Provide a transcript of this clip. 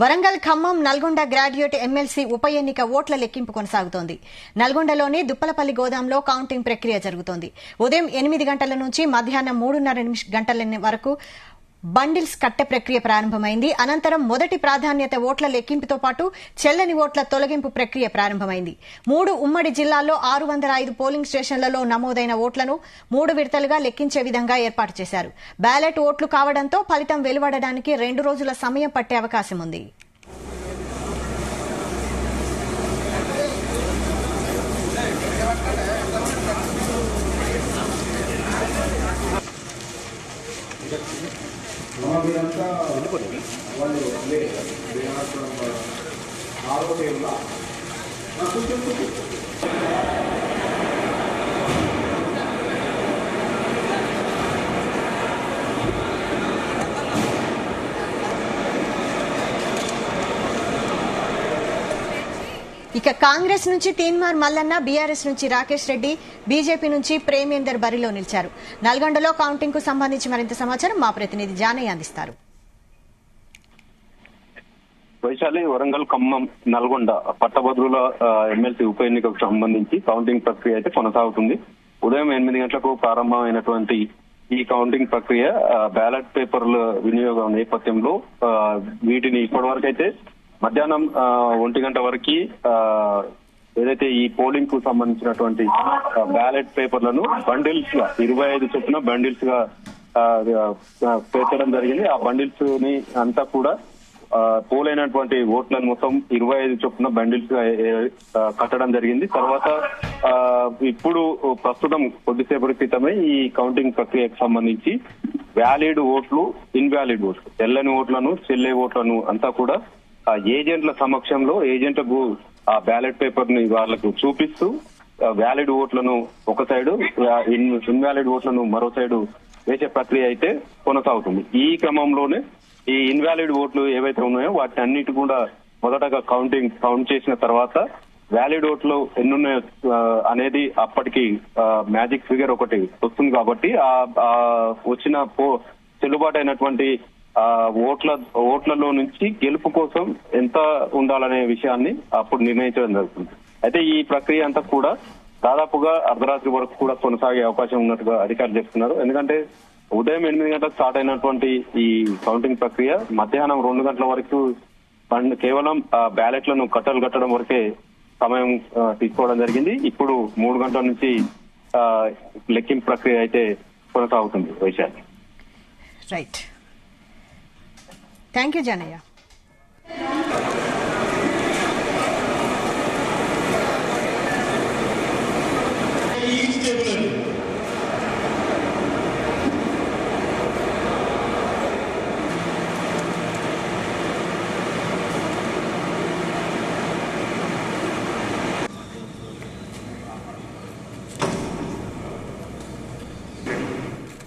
Warangal, Khammam, Nalgonda graduate MLC ఉప ఎన్నిక ఓట్ల లెక్కింపు కొనసాగుతోంది. నల్గొండలోని దుప్పలపల్లి గోదాంలో కౌంటింగ్ ప్రక్రియ జరుగుతోంది. ఉదయం 8 గంటల నుంచి మధ్యాహ్నం 3:30 గంటల వరకు బండిల్స్ కట్టె ప్రక్రియ ప్రారంభమైంది. అనంతరం మొదటి ప్రాధాన్యత ఓట్ల లెక్కింపుతో పాటు చెల్లని ఓట్ల తొలగింపు ప్రక్రియ ప్రారంభమైంది. 3 ఉమ్మడి జిల్లాల్లో 605 పోలింగ్ స్టేషన్లలో నమోదైన ఓట్లను 3 విడతలుగా లెక్కించే విధంగా ఏర్పాటు చేశారు. బ్యాలెట్ ఓట్లు కావడంతో ఫలితం వెలువడడానికి 2 రోజుల సమయం పట్టే అవకాశం ఉంది. ఇక కాంగ్రెస్ నుంచి తీన్మార్ మల్లన్న, బీఆర్ఎస్ నుంచి రాకేష్ రెడ్డి, బీజేపీ నుంచి ప్రేమేందర్ బరిలో నిలిచారు. నల్గొండలో కౌంటింగ్ కు సంబంధించి మరింత సమాచారం మా ప్రతినిధి జానయ్య అందిస్తారు. వైశాలి, వరంగల్, ఖమ్మం, నల్గొండ పట్టభద్రుల ఎమ్మెల్సీ ఉప ఎన్నికకు సంబంధించి కౌంటింగ్ ప్రక్రియ అయితే కొనసాగుతుంది. ఉదయం 8 గంటలకు ప్రారంభమైనటువంటి ఈ కౌంటింగ్ ప్రక్రియ బ్యాలెట్ పేపర్ల వినియోగం నేపథ్యంలో వీటిని ఇప్పటి అయితే మధ్యాహ్నం 1 గంట వరకు ఏదైతే ఈ పోలింగ్ కు సంబంధించినటువంటి బ్యాలెట్ పేపర్లను బండిల్స్ గా 25 చొప్పున బండిల్స్ గా పేర్చడం జరిగింది. ఆ బండిల్స్ ని అంతా కూడా పోలైనటువంటి ఓట్లను మొత్తం 25 చొప్పున బండిల్స్ గా కట్టడం జరిగింది. తర్వాత ఇప్పుడు ప్రస్తుతం కొద్దిసేపటి క్రితమే ఈ కౌంటింగ్ ప్రక్రియకు సంబంధించి వ్యాలిడ్ ఓట్లు, ఇన్వాలిడ్ ఓట్లు, చెల్లని ఓట్లను, చెల్లే ఓట్లను అంతా కూడా ఏజెంట్ల సమక్షంలో ఏజెంట్లకు ఆ బ్యాలెట్ పేపర్ ని వాళ్లకు చూపిస్తూ వ్యాలిడ్ ఓట్లను ఒక సైడు, ఇన్వాలిడ్ ఓట్లను మరో సైడు వేసే ప్రక్రియ అయితే కొనసాగుతుంది. ఈ క్రమంలోనే ఈ ఇన్వాలిడ్ ఓట్లు ఏవైతే ఉన్నాయో వాటి అన్నిటి కూడా మొదటగా కౌంట్ చేసిన తర్వాత వ్యాలిడ్ ఓట్లు ఎన్నున్నాయో అనేది అప్పటికి మ్యాజిక్ ఫిగర్ ఒకటి వస్తుంది. కాబట్టి ఆ వచ్చిన చెల్లుబాటు అయినటువంటి ఓట్లలో నుంచి గెలుపు కోసం ఎంత ఉండాలనే విషయాన్ని అప్పుడు నిర్ణయించడం జరుగుతుంది. అయితే ఈ ప్రక్రియ అంతా కూడా దాదాపుగా అర్ధరాత్రి వరకు కూడా కొనసాగే అవకాశం ఉన్నట్టుగా అధికారులు చెప్తున్నారు. ఎందుకంటే ఉదయం 8 గంటలకు స్టార్ట్ అయినటువంటి ఈ కౌంటింగ్ ప్రక్రియ మధ్యాహ్నం 2 గంటల వరకు కేవలం బ్యాలెట్లను కట్టడం వరకే సమయం తీసుకోవడం జరిగింది. ఇప్పుడు 3 గంటల నుంచి లెక్కింపు ప్రక్రియ అయితే కొనసాగుతుంది. Vaishali. Right, thank you Janaiah.